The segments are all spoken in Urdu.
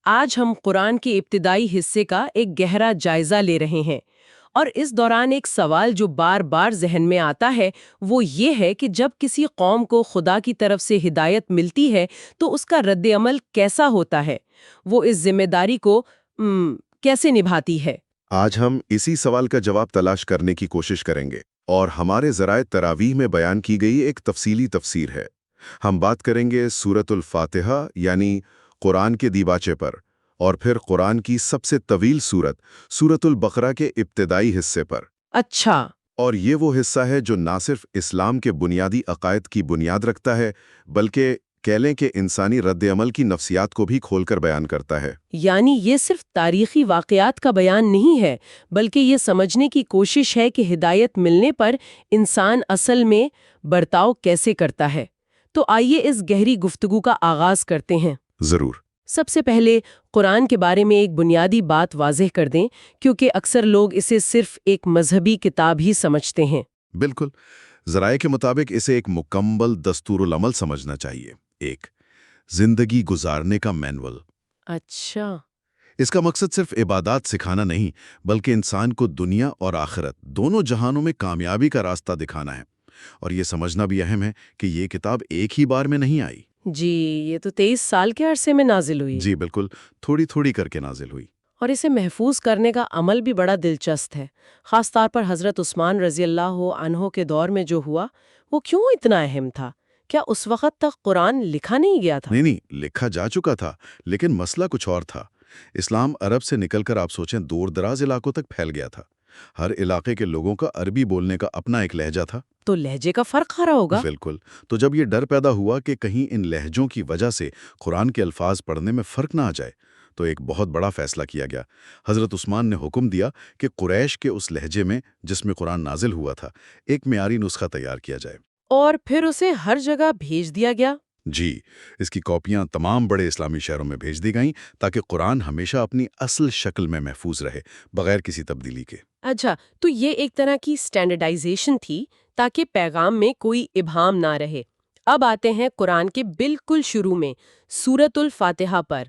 آج ہم قرآن کے ابتدائی حصے کا ایک گہرا جائزہ لے رہے ہیں، اور اس دوران ایک سوال جو بار بار ذہن میں آتا ہے وہ یہ ہے کہ جب کسی قوم کو خدا کی طرف سے ہدایت ملتی ہے تو اس کا رد عمل کیسا ہوتا ہے؟ وہ اس ذمہ داری کو کیسے نبھاتی ہے؟ آج ہم اسی سوال کا جواب تلاش کرنے کی کوشش کریں گے، اور ہمارے ذرائع تراویح میں بیان کی گئی ایک تفصیلی تفسیر ہے۔ ہم بات کریں گے سورۃ الفاتحہ یعنی قرآن کے دیباچے پر، اور پھر قرآن کی سب سے طویل سورت سورۃ البقرہ کے ابتدائی حصے پر۔ اچھا۔ اور یہ وہ حصہ ہے جو نہ صرف اسلام کے بنیادی عقائد کی بنیاد رکھتا ہے، بلکہ کہہ لیں کہ انسانی رد عمل کی نفسیات کو بھی کھول کر بیان کرتا ہے۔ یعنی یہ صرف تاریخی واقعات کا بیان نہیں ہے، بلکہ یہ سمجھنے کی کوشش ہے کہ ہدایت ملنے پر انسان اصل میں برتاؤ کیسے کرتا ہے۔ تو آئیے اس گہری گفتگو کا آغاز کرتے ہیں۔ ضرور۔ سب سے پہلے قرآن کے بارے میں ایک بنیادی بات واضح کر دیں، کیونکہ اکثر لوگ اسے صرف ایک مذہبی کتاب ہی سمجھتے ہیں۔ بالکل، ذرائع کے مطابق اسے ایک مکمل دستور العمل سمجھنا چاہیے، ایک زندگی گزارنے کا مینول۔ اچھا۔ اس کا مقصد صرف عبادات سکھانا نہیں، بلکہ انسان کو دنیا اور آخرت دونوں جہانوں میں کامیابی کا راستہ دکھانا ہے۔ اور یہ سمجھنا بھی اہم ہے کہ یہ کتاب ایک ہی بار میں نہیں آئی۔ جی، یہ تو 23 سال کے عرصے میں نازل ہوئی۔ جی بالکل، تھوڑی تھوڑی کر کے نازل ہوئی۔ اور اسے محفوظ کرنے کا عمل بھی بڑا دلچسپ ہے، خاص طور پر حضرت عثمان رضی اللہ عنہ کے دور میں جو ہوا، وہ کیوں اتنا اہم تھا؟ کیا اس وقت تک قرآن لکھا نہیں گیا تھا؟ نہیں، لکھا جا چکا تھا، لیکن مسئلہ کچھ اور تھا۔ اسلام عرب سے نکل کر آپ سوچیں دور دراز علاقوں تک پھیل گیا تھا۔ ہر علاقے کے لوگوں کا عربی بولنے کا اپنا ایک لہجہ تھا۔ تو لہجے کا فرق آ رہا ہوگا۔ بالکل۔ تو جب یہ ڈر پیدا ہوا کہ کہیں ان لہجوں کی وجہ سے قرآن کے الفاظ پڑھنے میں فرق نہ آ جائے، تو ایک بہت بڑا فیصلہ کیا گیا۔ حضرت عثمان نے حکم دیا کہ قریش کے اس لہجے میں جس میں قرآن نازل ہوا تھا ایک معیاری نسخہ تیار کیا جائے۔ اور پھر اسے ہر جگہ بھیج دیا گیا؟ جی، اس کی کاپیاں تمام بڑے اسلامی شہروں میں بھیج دی گئیں تاکہ قرآن ہمیشہ اپنی اصل شکل میں محفوظ رہے، بغیر کسی تبدیلی کے۔ اچھا، تو یہ ایک طرح کی سٹینڈرڈائزیشن تھی تاکہ پیغام میں کوئی ابہام نہ رہے۔ اب آتے ہیں قرآن کے بالکل شروع میں سورۃ الفاتحہ پر۔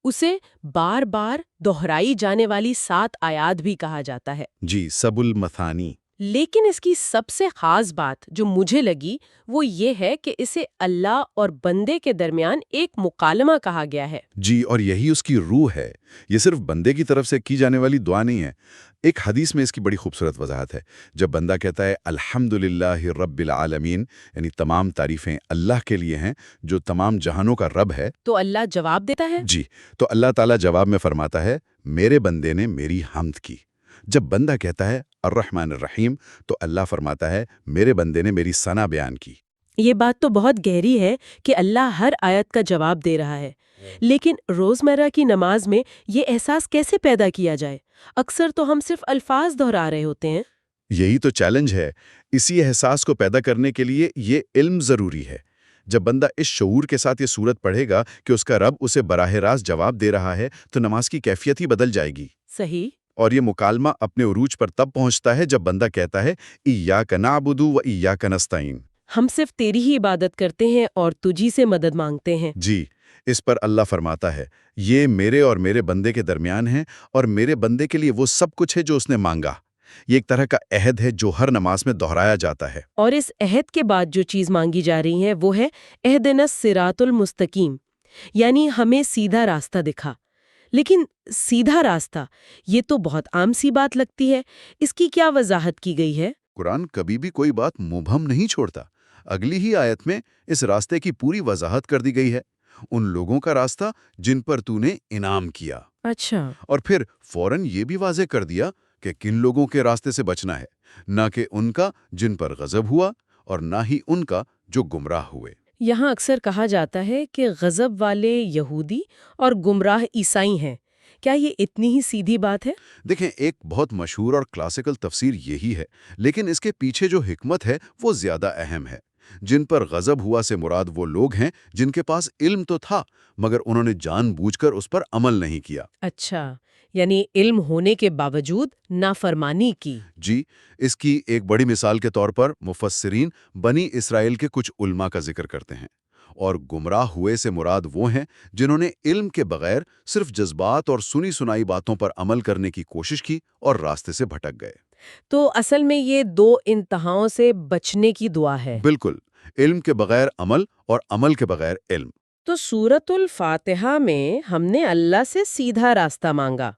اسے بار بار دہرائی جانے والی 7 آیات بھی کہا جاتا ہے۔ جی، سب المثانی۔ لیکن اس کی سب سے خاص بات جو مجھے لگی وہ یہ ہے کہ اسے اللہ اور بندے کے درمیان ایک مکالمہ کہا گیا ہے۔ جی، اور یہی اس کی روح ہے۔ یہ صرف بندے کی طرف سے کی جانے والی دعا نہیں ہے۔ ایک حدیث میں اس کی بڑی خوبصورت وضاحت ہے۔ جب بندہ کہتا ہے الحمدللہ رب العالمین، یعنی تمام تعریفیں اللہ کے لیے ہیں جو تمام جہانوں کا رب ہے، تو اللہ جواب دیتا ہے؟ جی، تو اللہ تعالیٰ جواب میں فرماتا ہے میرے بندے نے میری حمد کی۔ جب بندہ کہتا ہے الرحمن الرحیم، تو اللہ فرماتا ہے میرے بندے نے میری ثنا بیان کی۔ یہ بات تو بہت گہری ہے کہ اللہ ہر آیت کا جواب دے رہا ہے، لیکن روزمرہ کی نماز میں یہ احساس کیسے پیدا کیا جائے؟ اکثر تو ہم صرف الفاظ دہرا رہے ہوتے ہیں۔ یہی تو چیلنج ہے۔ اسی احساس کو پیدا کرنے کے لیے یہ علم ضروری ہے۔ جب بندہ اس شعور کے ساتھ یہ سورت پڑھے گا کہ اس کا رب اسے براہ راست جواب دے رہا ہے، تو نماز کی کیفیت ہی بدل جائے گی۔ صحیح۔ اور یہ مکالمہ اپنے عروج پر تب پہنچتا ہے جب بندہ کہتا ہے ایاک نعبد و ایاک نستعین، ہم صرف تیری ہی عبادت کرتے ہیں اور تجھی سے مدد مانگتے ہیں۔ جی، اس پر اللہ فرماتا ہے یہ میرے اور میرے بندے کے درمیان ہے، اور میرے بندے کے لیے وہ سب کچھ ہے جو اس نے مانگا۔ یہ ایک طرح کا عہد ہے جو ہر نماز میں دہرایا جاتا ہے۔ اور اس عہد کے بعد جو چیز مانگی جا رہی ہے وہ ہے اہدنا الصراط المستقیم، یعنی ہمیں سیدھا راستہ دکھا۔ لیکن سیدھا راستہ، یہ تو بہت عام سی بات لگتی ہے، اس کی کیا وضاحت کی گئی ہے؟ قرآن کبھی بھی کوئی بات مبہم نہیں چھوڑتا۔ اگلی ہی آیت میں اس راستے کی پوری وضاحت کر دی گئی ہے۔ ان لوگوں کا راستہ جن پر تو نے انعام کیا۔ اچھا۔ اور پھر فوراً یہ بھی واضح کر دیا کہ کن لوگوں کے راستے سے بچنا ہے، نہ کہ ان کا جن پر غضب ہوا، اور نہ ہی ان کا جو گمراہ ہوئے۔ یہاں اکثر کہا جاتا ہے کہ غضب والے یہودی اور گمراہ عیسائی ہیں۔ کیا یہ اتنی ہی سیدھی بات ہے؟ دیکھیں، ایک بہت مشہور اور کلاسیکل تفسیر یہی ہے، لیکن اس کے پیچھے جو حکمت ہے وہ زیادہ اہم ہے۔ جن پر غضب ہوا سے مراد وہ لوگ ہیں جن کے پاس علم تو تھا، مگر انہوں نے جان بوجھ کر اس پر عمل نہیں کیا۔ اچھا، یعنی علم ہونے کے باوجود نافرمانی کی۔ جی، اس کی ایک بڑی مثال کے طور پر مفسرین بنی اسرائیل کے کچھ علماء کا ذکر کرتے ہیں۔ اور گمراہ ہوئے سے مراد وہ ہیں جنہوں نے علم کے بغیر صرف جذبات اور سنی سنائی باتوں پر عمل کرنے کی کوشش کی اور راستے سے بھٹک گئے۔ تو اصل میں یہ دو انتہاؤں سے بچنے کی دعا ہے۔ بالکل، علم کے بغیر عمل اور عمل کے بغیر علم۔ تو سورۃ الفاتحہ میں ہم نے اللہ سے سیدھا راستہ مانگا۔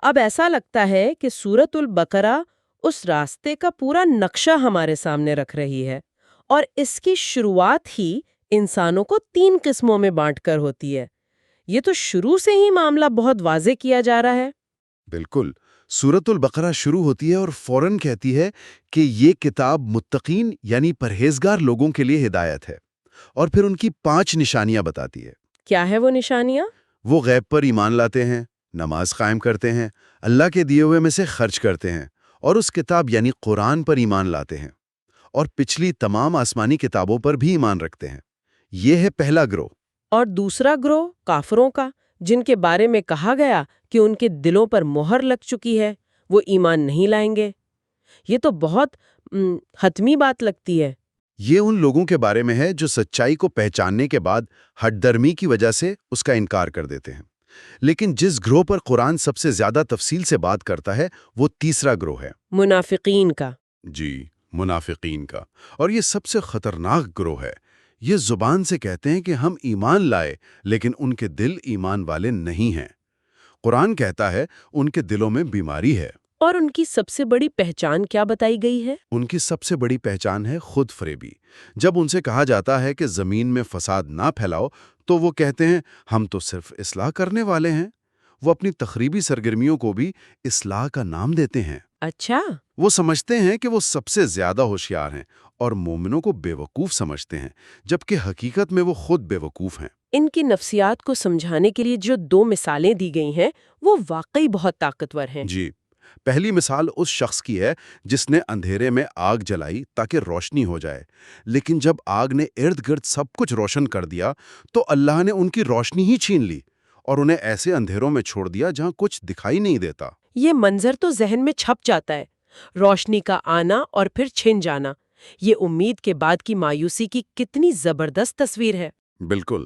اب ایسا لگتا ہے کہ سورۃ البقرہ اس راستے کا پورا نقشہ ہمارے سامنے رکھ رہی ہے، اور اس کی شروعات ہی انسانوں کو 3 قسموں میں بانٹ کر ہوتی ہے۔ یہ تو شروع سے ہی معاملہ بہت واضح کیا جا رہا ہے۔ بالکل، سورۃ البقرہ شروع ہوتی ہے اور فوراً کہتی ہے کہ یہ کتاب متقین یعنی پرہیزگار لوگوں کے لیے ہدایت ہے، اور پھر ان کی 5 نشانیاں بتاتی ہے۔ کیا ہے وہ نشانیاں؟ وہ غیب پر ایمان لاتے ہیں، نماز قائم کرتے ہیں، اللہ کے دیے ہوئے میں سے خرچ کرتے ہیں، اور اس کتاب یعنی قرآن پر ایمان لاتے ہیں، اور پچھلی تمام آسمانی کتابوں پر بھی ایمان رکھتے ہیں۔ یہ ہے پہلا گروہ۔ اور دوسرا گروہ کافروں کا، جن کے بارے میں کہا گیا کہ ان کے دلوں پر مہر لگ چکی ہے، وہ ایمان نہیں لائیں گے۔ یہ تو بہت حتمی بات لگتی ہے۔ یہ ان لوگوں کے بارے میں ہے جو سچائی کو پہچاننے کے بعد ہٹ درمی کی وجہ سے اس کا انکار کر دیتے ہیں۔ لیکن جس گروہ پر قرآن سب سے زیادہ تفصیل سے بات کرتا ہے وہ تیسرا گروہ ہے۔ منافقین کا۔ جی، منافقین کا۔ اور یہ سب سے خطرناک گروہ ہے۔ یہ زبان سے کہتے ہیں کہ ہم ایمان لائے، لیکن ان کے دل ایمان والے نہیں ہیں۔ قرآن کہتا ہے ان کے دلوں میں بیماری ہے۔ اور ان کی سب سے بڑی پہچان کیا بتائی گئی ہے؟ ان کی سب سے بڑی پہچان ہے خود فریبی۔ جب ان سے کہا جاتا ہے کہ زمین میں فساد نہ پھیلاؤ تو وہ کہتے ہیں ہم تو صرف اصلاح کرنے والے ہیں۔ وہ اپنی تخریبی سرگرمیوں کو بھی اصلاح کا نام دیتے ہیں۔ اچھا۔ وہ سمجھتے ہیں کہ وہ سب سے زیادہ ہوشیار ہیں اور مومنوں کو بے وقوف سمجھتے ہیں، جبکہ حقیقت میں وہ خود بے وقوف ہیں۔ ان کی نفسیات کو سمجھانے کے لیے جو 2 مثالیں دی گئی ہیں وہ واقعی بہت طاقتور ہیں۔ جی، پہلی مثال اس شخص کی ہے جس نے اندھیرے میں آگ جلائی تاکہ روشنی ہو جائے، لیکن جب آگ نے ارد گرد سب کچھ روشن کر دیا تو اللہ نے ان کی روشنی ہی چھین لی اور انہیں ایسے اندھیروں میں چھوڑ دیا جہاں کچھ دکھائی نہیں دیتا۔ یہ منظر تو ذہن میں چھپ جاتا ہے، روشنی کا آنا اور پھر چھن جانا۔ یہ امید کے بعد کی مایوسی کی کتنی زبردست تصویر ہے۔ بالکل،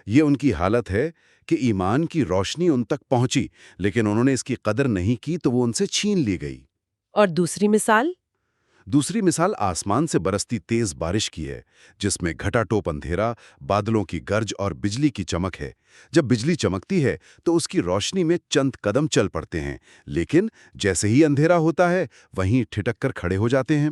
یہ ان کی حالت ہے کہ ایمان کی روشنی ان تک پہنچی، لیکن انہوں نے اس کی قدر نہیں کی تو وہ ان سے چھین لی گئی۔ اور دوسری مثال؟ دوسری مثال آسمان سے برستی تیز بارش کی ہے، جس میں گھٹا ٹوپ اندھیرا، بادلوں کی گرج اور بجلی کی چمک ہے۔ جب بجلی چمکتی ہے تو اس کی روشنی میں چند قدم چل پڑتے ہیں، لیکن جیسے ہی اندھیرا ہوتا ہے وہیں ٹھٹک کر کھڑے ہو جاتے ہیں۔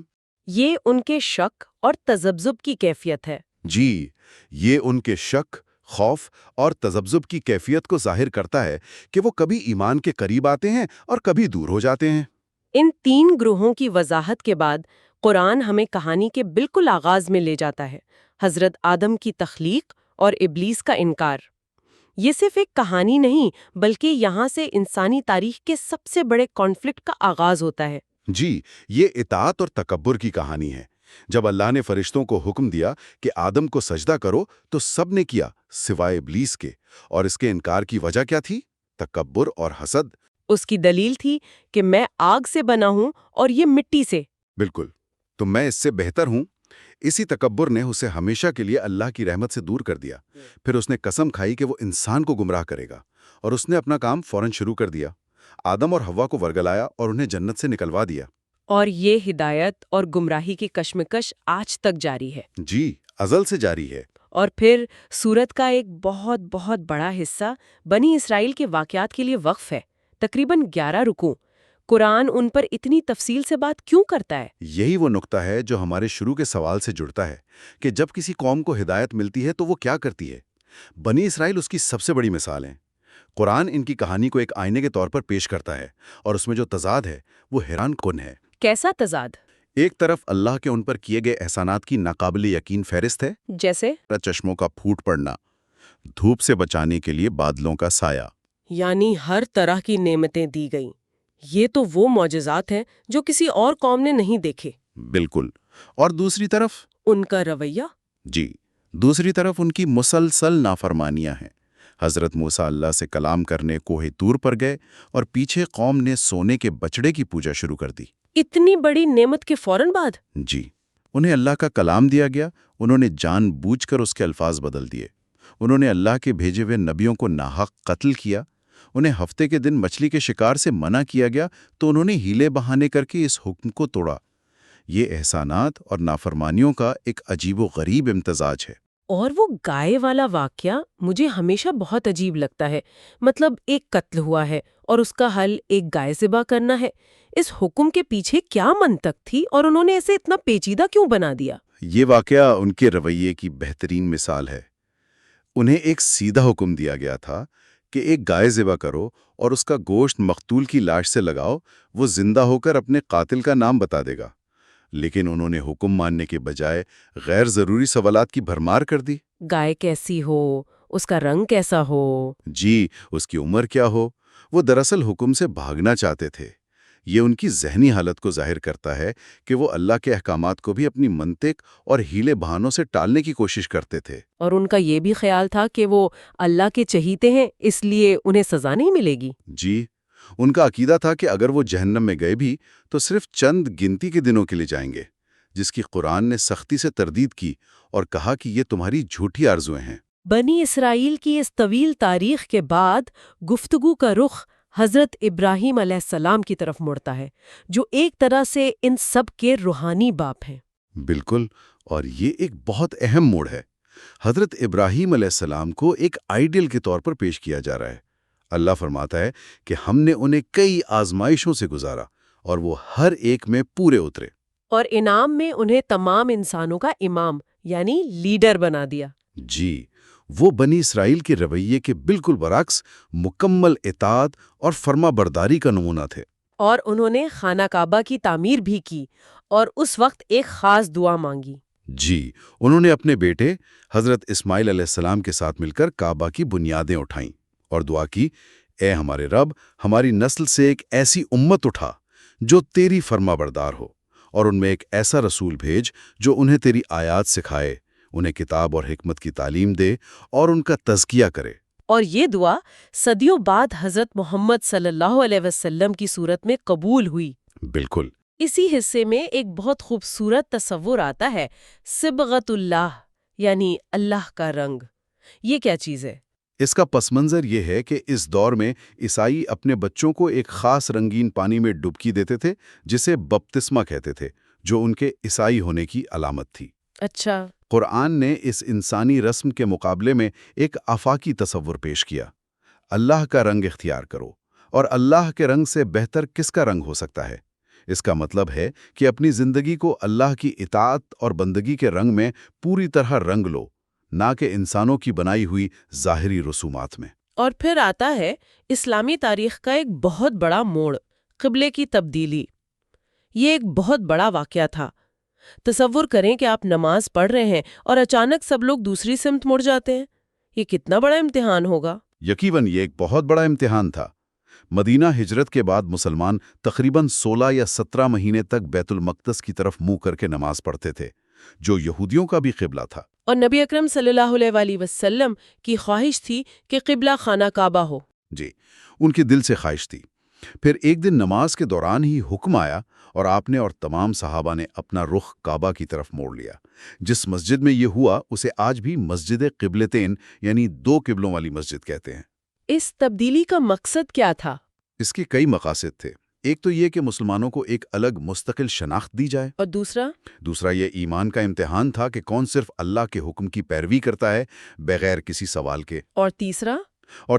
یہ ان کے شک اور تذبذب کی کیفیت ہے۔ جی، یہ ان کے شک، خوف اور تذبذب کی کیفیت کو ظاہر کرتا ہے کہ وہ کبھی ایمان کے قریب آتے ہیں اور کبھی دور ہو جاتے ہیں۔ ان 3 گروہوں کی وضاحت کے بعد قرآن ہمیں کہانی کے بالکل آغاز میں لے جاتا ہے، حضرت آدم کی تخلیق اور ابلیس کا انکار۔ یہ صرف ایک کہانی نہیں بلکہ یہاں سے انسانی تاریخ کے سب سے بڑے کانفلکٹ کا آغاز ہوتا ہے۔ جی، یہ اطاعت اور تکبر کی کہانی ہے۔ جب اللہ نے فرشتوں کو حکم دیا کہ آدم کو سجدہ کرو تو سب نے کیا سوائے ابلیس کے، اور اس کے انکار کی وجہ کیا تھی؟ تکبر اور حسد۔ اس کی دلیل تھی کہ میں آگ سے بنا ہوں اور یہ مٹی سے۔ بالکل، تو میں اس سے بہتر ہوں۔ اسی تکبر نے اسے ہمیشہ کے لیے اللہ کی رحمت سے دور کر دیا۔ پھر اس نے قسم کھائی کہ وہ انسان کو گمراہ کرے گا، اور اس نے اپنا کام فوراً شروع کر دیا۔ آدم اور حوا کو ورگلایا اور انہیں جنت سے نکلوا دیا۔ اور یہ ہدایت اور گمراہی کی کشمکش آج تک جاری ہے۔ جی، ازل سے جاری ہے۔ اور پھر سورت کا ایک بہت بہت بڑا حصہ بنی اسرائیل کے واقعات کے لیے وقف ہے، تقریباً 11 رکوع۔ قرآن ان پر اتنی تفصیل سے بات کیوں کرتا ہے؟ یہی وہ نقطہ ہے جو ہمارے شروع کے سوال سے جڑتا ہے کہ جب کسی قوم کو ہدایت ملتی ہے تو وہ کیا کرتی ہے۔ بنی اسرائیل اس کی سب سے بڑی مثال ہیں۔ قرآن ان کی کہانی کو ایک آئینے کے طور پر پیش کرتا ہے، اور اس میں جو تضاد ہے وہ حیران کن ہے۔ کیسا تضاد؟ ایک طرف اللہ کے ان پر کیے گئے احسانات کی ناقابل یقین فہرست ہے، جیسے چشموں کا پھوٹ پڑنا، دھوپ سے بچانے کے لیے بادلوں کا سایہ۔ یعنی ہر طرح کی نعمتیں دی گئیں۔ یہ تو وہ معجزات ہیں جو کسی اور قوم نے نہیں دیکھے۔ بالکل۔ اور دوسری طرف ان کا رویہ؟ جی، دوسری طرف ان کی مسلسل نافرمانیاں ہیں۔ حضرت موسیٰ اللہ سے کلام کرنے کوہ طور پر گئے اور پیچھے قوم نے سونے کے بچڑے کی پوجا شروع کر دی۔ اتنی بڑی نعمت کے فوراً بعد؟ جی، انہیں اللہ کا کلام دیا گیا، انہوں نے جان بوجھ کر اس کے الفاظ بدل دیے۔ انہوں نے اللہ کے بھیجے ہوئے نبیوں کو ناحق قتل کیا۔ انہیں ہفتے کے دن مچھلی کے شکار سے منع کیا گیا تو انہوں نے ہیلے بہانے کر کے اس حکم کو توڑا۔ یہ احسانات اور نافرمانیوں کا ایک عجیب و غریب امتزاج ہے۔ اور وہ گائے والا واقعہ مجھے ہمیشہ بہت عجیب لگتا ہے۔ مطلب ایک قتل ہوا ہے اور اس کا حل ایک گائے ذبح کرنا ہے۔ اس حکم کے پیچھے کیا منطق تھی اور انہوں نے اسے اتنا پیچیدہ کیوں بنا دیا؟ یہ واقعہ ان کے رویے کی بہترین مثال ہے۔ انہیں ایک سیدھا حکم دیا گیا تھا کہ ایک گائے ذبح کرو اور اس کا گوشت مقتول کی لاش سے لگاؤ، وہ زندہ ہو کر اپنے قاتل کا نام بتا دے گا۔ لیکن انہوں نے حکم ماننے کے بجائے غیر ضروری سوالات کی بھرمار کر دی۔ گائے کیسی ہو، اس کا رنگ کیسا ہو، جی، اس کی عمر کیا ہو؟ وہ دراصل حکم سے بھاگنا چاہتے تھے۔ یہ ان کی ذہنی حالت کو ظاہر کرتا ہے کہ وہ اللہ کے احکامات کو بھی اپنی منطق اور ہیلے بہانوں سے ٹالنے کی کوشش کرتے تھے۔ اور ان کا یہ بھی خیال تھا کہ وہ اللہ کے چہیتے ہیں، اس لیے انہیں سزا نہیں ملے گی۔ جی، ان کا عقیدہ تھا کہ اگر وہ جہنم میں گئے بھی تو صرف چند گنتی کے دنوں کے لیے جائیں گے، جس کی قرآن نے سختی سے تردید کی اور کہا کہ یہ تمہاری جھوٹی آرزویں ہیں۔ بنی اسرائیل کی اس طویل تاریخ کے بعد گفتگو کا رخ حضرت ابراہیم علیہ السلام کی طرف مڑتا ہے، جو ایک طرح سے ان سب کے روحانی باپ ہیں۔ بالکل، اور یہ ایک بہت اہم موڑ ہے۔ حضرت ابراہیم علیہ السلام کو ایک آئیڈیل کے طور پر پیش کیا جا رہا ہے۔ اللہ فرماتا ہے کہ ہم نے انہیں کئی آزمائشوں سے گزارا اور وہ ہر ایک میں پورے اترے۔ اور انعام میں انہیں تمام انسانوں کا امام یعنی لیڈر بنا دیا۔ جی، وہ بنی اسرائیل کے رویے کے بالکل برعکس مکمل اطاعت اور فرما برداری کا نمونہ تھے۔ اور انہوں نے خانہ کعبہ کی تعمیر بھی کی اور اس وقت ایک خاص دعا مانگی۔ جی، انہوں نے اپنے بیٹے حضرت اسماعیل علیہ السلام کے ساتھ مل کر کعبہ کی بنیادیں اٹھائیں اور دعا کی، اے ہمارے رب، ہماری نسل سے ایک ایسی امت اٹھا جو تیری فرما بردار ہو، اور ان میں ایک ایسا رسول بھیج جو انہیں تیری آیات سکھائے، انہیں کتاب اور حکمت کی تعلیم دے اور ان کا تزکیہ کرے۔ اور یہ دعا صدیوں بعد حضرت محمد صلی اللہ علیہ وسلم کی صورت میں قبول ہوئی۔ بالکل۔ اسی حصے میں ایک بہت خوبصورت تصور آتا ہے، صبغت اللہ یعنی اللہ کا رنگ۔ یہ کیا چیز ہے؟ اس کا پس منظر یہ ہے کہ اس دور میں عیسائی اپنے بچوں کو ایک خاص رنگین پانی میں ڈبکی دیتے تھے جسے بپتسمہ کہتے تھے، جو ان کے عیسائی ہونے کی علامت تھی۔ اچھا۔ قرآن نے اس انسانی رسم کے مقابلے میں ایک آفاقی تصور پیش کیا۔ اللہ کا رنگ اختیار کرو، اور اللہ کے رنگ سے بہتر کس کا رنگ ہو سکتا ہے؟ اس کا مطلب ہے کہ اپنی زندگی کو اللہ کی اطاعت اور بندگی کے رنگ میں پوری طرح رنگ لو، نہ کہ انسانوں کی بنائی ہوئی ظاہری رسومات میں۔ اور پھر آتا ہے اسلامی تاریخ کا ایک بہت بڑا موڑ، قبلے کی تبدیلی۔ یہ ایک بہت بڑا واقعہ تھا۔ تصور کریں کہ آپ نماز پڑھ رہے ہیں اور اچانک سب لوگ دوسری سمت مڑ جاتے ہیں۔ یہ کتنا بڑا امتحان ہوگا؟ یقیناً یہ ایک بہت بڑا امتحان تھا۔ مدینہ ہجرت کے بعد مسلمان تقریباً 16 یا 17 مہینے تک بیت المقدس کی طرف منہ کر کے نماز پڑھتے تھے، جو یہودیوں کا بھی قبلہ تھا۔ اور نبی اکرم صلی اللہ علیہ وآلہ وسلم کی خواہش تھی کہ قبلہ خانہ کعبہ ہو۔ جی، ان کی دل سے خواہش تھی۔ پھر ایک دن نماز کے دوران ہی حکم آیا اور آپ نے اور تمام صحابہ نے اپنا رخ کعبہ کی طرف موڑ لیا۔ جس مسجد میں یہ ہوا اسے آج بھی مسجد قبلتین یعنی 2 قبلوں والی مسجد کہتے ہیں۔ اس تبدیلی کا مقصد کیا تھا؟ اس کے کئی مقاصد تھے۔ ایک تو یہ کہ مسلمانوں کو ایک الگ مستقل شناخت دی جائے، اور دوسرا یہ ایمان کا امتحان تھا کہ کون صرف اللہ کے حکم کی پیروی کرتا ہے بغیر کسی سوال کے، اور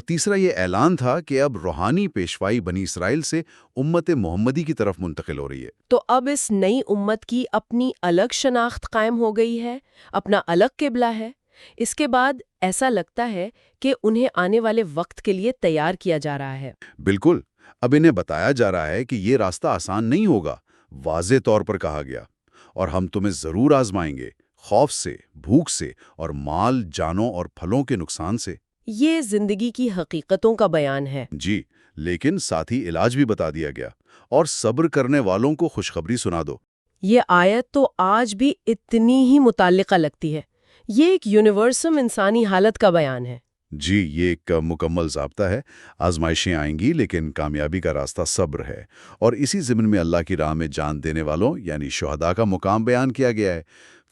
تیسرا یہ اعلان تھا کہ اب روحانی پیشوائی بنی اسرائیل سے امت محمدی کی طرف منتقل ہو رہی ہے۔ تو اب اس نئی امت کی اپنی الگ شناخت قائم ہو گئی ہے، اپنا الگ قبلہ ہے۔ اس کے بعد ایسا لگتا ہے کہ انہیں آنے والے وقت کے لیے تیار کیا جا رہا ہے۔ بالکل، اب انہیں بتایا جا رہا ہے کہ یہ راستہ آسان نہیں ہوگا۔ واضح طور پر کہا گیا، اور ہم تمہیں ضرور آزمائیں گے، خوف سے، بھوک سے اور مال، جانوں اور پھلوں کے نقصان سے۔ یہ زندگی کی حقیقتوں کا بیان ہے۔ جی، لیکن ساتھ ہی علاج بھی بتا دیا گیا، اور صبر کرنے والوں کو خوشخبری سنا دو۔ یہ آیت تو آج بھی اتنی ہی متعلقہ لگتی ہے۔ یہ ایک یونیورسل انسانی حالت کا بیان ہے۔ جی، یہ ایک مکمل ضابطہ ہے۔ آزمائشیں آئیں گی لیکن کامیابی کا راستہ صبر ہے، اور اسی ضمن میں اللہ کی راہ میں جان دینے والوں یعنی شہداء کا مقام بیان کیا گیا ہے۔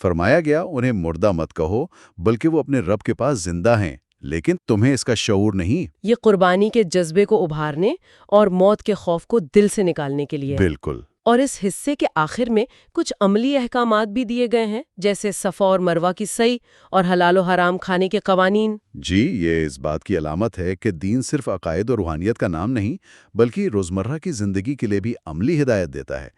فرمایا گیا انہیں مردہ مت کہو، بلکہ وہ اپنے رب کے پاس زندہ ہیں، لیکن تمہیں اس کا شعور نہیں۔ یہ قربانی کے جذبے کو ابھارنے اور موت کے خوف کو دل سے نکالنے کے لیے ہے۔ بالکل۔ اور اس حصے کے آخر میں کچھ عملی احکامات بھی دیے گئے ہیں، جیسے صفا اور مروہ کی سعی اور حلال و حرام کھانے کے قوانین۔ جی، یہ اس بات کی علامت ہے کہ دین صرف عقائد اور روحانیت کا نام نہیں، بلکہ روزمرہ کی زندگی کے لیے بھی عملی ہدایت دیتا ہے۔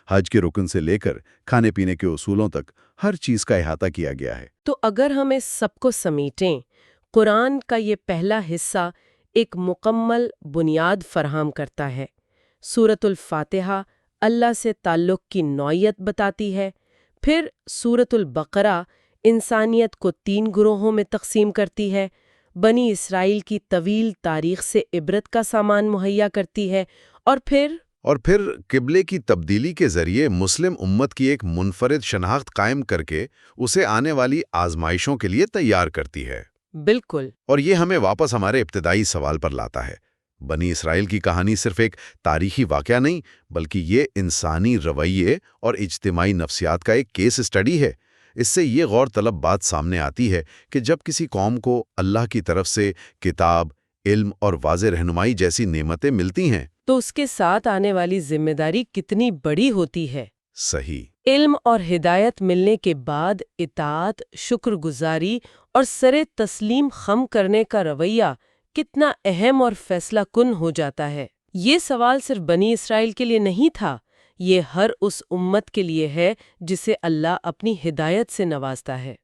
حج کے رکن سے لے کر کھانے پینے کے اصولوں تک ہر چیز کا احاطہ کیا گیا ہے۔ تو اگر ہم اس سب کو سمیٹیں، قرآن کا یہ پہلا حصہ ایک مکمل بنیاد فراہم کرتا ہے۔ سورۃ الفاتحہ اللہ سے تعلق کی نوعیت بتاتی ہے، پھر سورۃ البقرہ انسانیت کو 3 گروہوں میں تقسیم کرتی ہے، بنی اسرائیل کی طویل تاریخ سے عبرت کا سامان مہیا کرتی ہے، اور پھر قبلے کی تبدیلی کے ذریعے مسلم امت کی ایک منفرد شناخت قائم کر کے اسے آنے والی آزمائشوں کے لیے تیار کرتی ہے۔ بالکل۔ اور یہ ہمیں واپس ہمارے ابتدائی سوال پر لاتا ہے۔ بنی اسرائیل کی کہانی صرف ایک تاریخی واقعہ نہیں، بلکہ یہ انسانی رویے اور اجتماعی نفسیات کا ایک کیس اسٹڈی ہے۔ اس سے یہ غور طلب بات سامنے آتی ہے کہ جب کسی قوم کو اللہ کی طرف سے کتاب، علم اور واضح رہنمائی جیسی نعمتیں ملتی ہیں تو اس کے ساتھ آنے والی ذمہ داری کتنی بڑی ہوتی ہے۔ صحیح۔ علم اور ہدایت ملنے کے بعد اطاعت، شکر گزاری اور سر تسلیم خم کرنے کا رویہ کتنا اہم اور فیصلہ کن ہو جاتا ہے۔ یہ سوال صرف بنی اسرائیل کے لیے نہیں تھا، یہ ہر اس امت کے لیے ہے جسے اللہ اپنی ہدایت سے نوازتا ہے۔